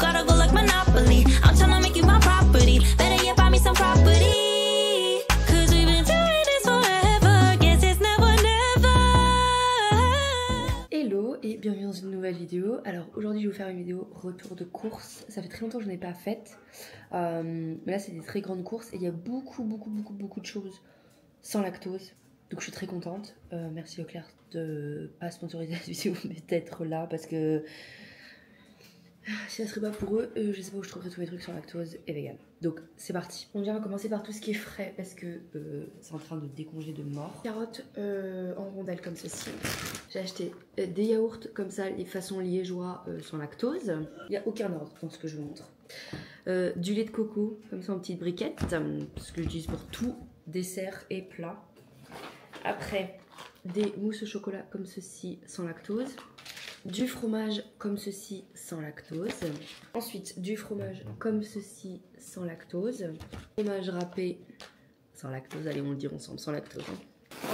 gotta go like Monopoly. I'm tryna make you my property. Better yet, buy me some property. Cause we've been doing this forever. Guess it's never, never. Hello et bienvenue dans une nouvelle vidéo. Alors aujourd'hui je vais vous faire une vidéo retour de course. Ça fait très longtemps que je n'en ai pas faite. Mais là c'est des très grandes courses et il y a beaucoup de choses sans lactose. Donc je suis très contente. Merci Leclerc de pas sponsoriser cette vidéo mais d'être là parce que si ça serait pas pour eux, je sais pas où je trouverais tous les trucs sans lactose et vegan. Donc c'est parti. On va commencer par tout ce qui est frais parce que c'est en train de décongeler de mort. Carottes en rondelles comme ceci. J'ai acheté des yaourts comme ça, les façons liégeois sans lactose. Il n'y a aucun ordre dans ce que je vous montre. Du lait de coco comme ça en petites briquettes parce que j'utilise pour tout, dessert et plat. Après des mousses au chocolat comme ceci sans lactose. Du fromage comme ceci sans lactose. Ensuite du fromage comme ceci sans lactose. Fromage râpé sans lactose. Allez, on le dit ensemble, sans lactose.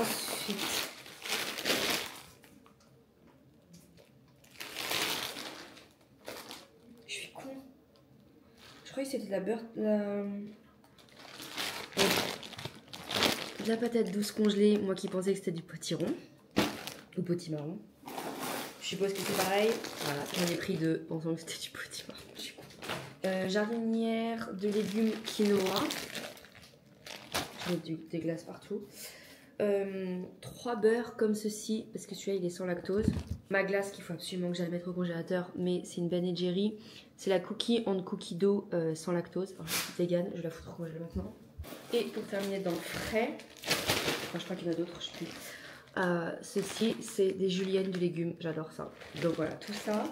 Ensuite je suis con. Je croyais que c'était de la beurre. De la patate douce congelée. Moi qui pensais que c'était du potiron ou potimarron. Je suppose que c'est pareil. Voilà, j'en ai pris deux pensant que c'était du potimarron. Je suis con. Jardinière de légumes quinoa. Je mets des glaces partout. 3 beurres comme ceci parce que celui-là il est sans lactose. Ma glace qu'il faut absolument que j'aille mettre au congélateur, mais c'est une Ben & Jerry. C'est la cookie and cookie dough sans lactose. Alors, je suis vegan, je la foutre au congélateur maintenant. Et pour terminer dans le frais, enfin, je crois qu'il y en a d'autres, je sais plus. Ceci c'est des juliennes de légumes, j'adore ça. Donc voilà, tout ça,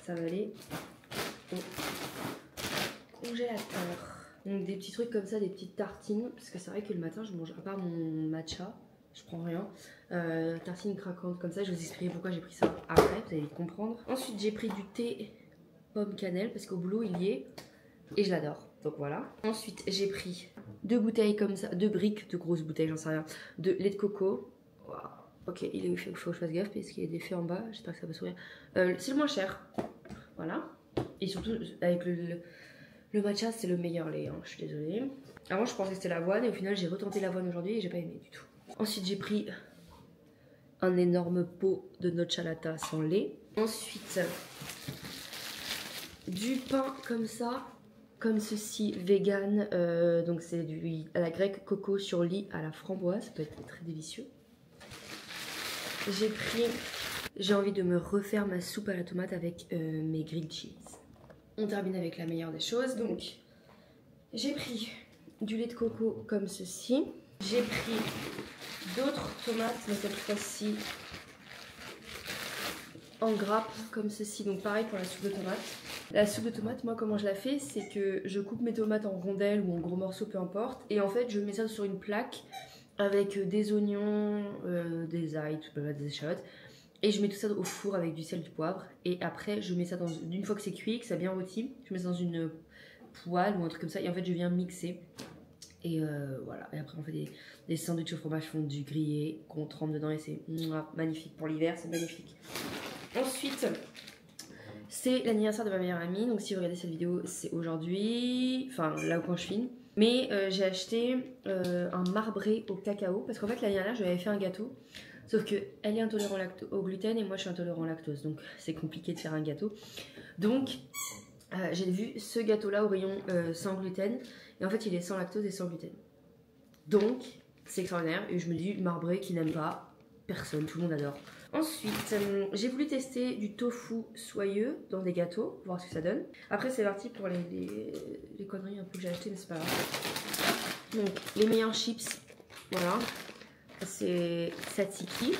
ça va aller au congélateur. Donc des petits trucs comme ça, des petites tartines, parce que c'est vrai que le matin je mange, à part mon matcha, je prends rien. Tartines craquantes comme ça, je vous expliquerai pourquoi j'ai pris ça après, vous allez comprendre. Ensuite j'ai pris du thé pomme cannelle, parce qu'au boulot il y est, et je l'adore. Donc voilà. Ensuite j'ai pris 2 bouteilles comme ça, 2 briques, de grosses bouteilles, j'en sais rien, de lait de coco. Wow. Ok, il faut que je fasse gaffe parce qu'il y a des faits en bas, j'espère que ça va sourire. C'est le moins cher, voilà. Et surtout avec le matcha c'est le meilleur lait, hein. Je suis désolée. Avant je pensais que c'était l'avoine et au final j'ai retenté l'avoine aujourd'hui et j'ai pas aimé du tout. Ensuite j'ai pris un énorme pot de noce latte sans lait. Ensuite du pain comme ça, comme ceci, vegan, donc c'est du à la grecque, coco sur lit à la framboise, ça peut être très délicieux. J'ai envie de me refaire ma soupe à la tomate avec mes grilled cheese. On termine avec la meilleure des choses, donc j'ai pris du lait de coco comme ceci. J'ai pris d'autres tomates, mais cette fois-ci en grappes comme ceci, donc pareil pour la soupe de tomate. La soupe de tomate, moi comment je la fais, c'est que je coupe mes tomates en rondelles ou en gros morceaux, peu importe, et en fait je mets ça sur une plaque avec des oignons, des ail, des échalotes, et je mets tout ça au four avec du sel, du poivre, et après je mets ça dans une fois que c'est cuit, que ça a bien rôti, je mets ça dans une poêle ou un truc comme ça, et en fait je viens mixer. Et voilà, et après on fait des sandwichs au fromage fondu grillé qu'on trempe dedans et c'est magnifique pour l'hiver, c'est magnifique. Ensuite, c'est l'anniversaire de ma meilleure amie, donc si vous regardez cette vidéo, c'est aujourd'hui, enfin là où quand je filme. Mais j'ai acheté un marbré au cacao, parce qu'en fait l'année dernière je lui avais fait un gâteau, sauf qu'elle est intolérante au gluten et moi je suis intolérant au lactose, donc c'est compliqué de faire un gâteau. Donc j'ai vu ce gâteau là au rayon sans gluten, et en fait il est sans lactose et sans gluten. Donc c'est extraordinaire, et je me dis marbré qui n'aime pas, personne, tout le monde adore. Ensuite, j'ai voulu tester du tofu soyeux dans des gâteaux, voir ce que ça donne. Après, c'est parti pour les conneries un peu que j'ai acheté, mais c'est pas grave. Donc, les meilleurs chips, voilà. C'est Tzatziki.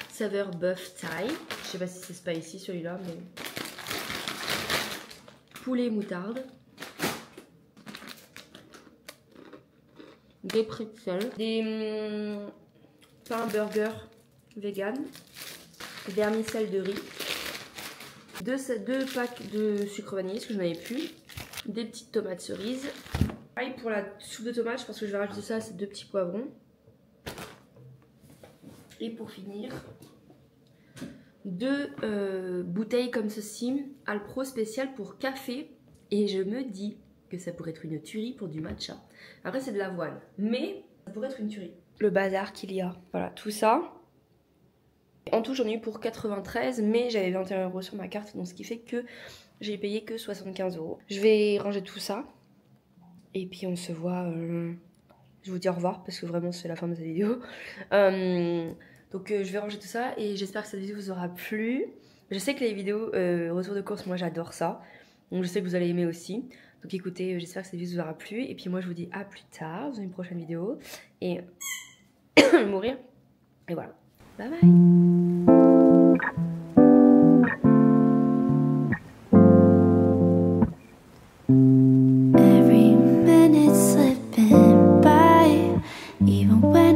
Saveur bœuf Thai. Je sais pas si c'est spicy celui-là, mais. Poulet moutarde. Des pretzels, des pains burger vegan, vermicelle de riz, 2 packs de sucre vanillé parce que je n'en avais plus, des petites tomates cerises. Pareil pour la soupe de tomates, je pense que je vais rajouter ça, c'est 2 petits poivrons. Et pour finir, 2 bouteilles comme ceci, Alpro spécial pour café. Et je me dis que ça pourrait être une tuerie pour du matcha. Après c'est de l'avoine, mais ça pourrait être une tuerie. Le bazar qu'il y a, voilà, tout ça. En tout j'en ai eu pour 93, mais j'avais 21 € sur ma carte, donc ce qui fait que j'ai payé que 75 €. Je vais ranger tout ça, et puis on se voit, je vous dis au revoir, parce que vraiment c'est la fin de cette vidéo. Donc je vais ranger tout ça, et j'espère que cette vidéo vous aura plu. Je sais que les vidéos retour de course, moi j'adore ça, donc je sais que vous allez aimer aussi. Donc écoutez, j'espère que cette vidéo vous aura plu, et puis moi je vous dis à plus tard dans une prochaine vidéo, et mourir, et voilà, bye bye. Every minute slipping by, even when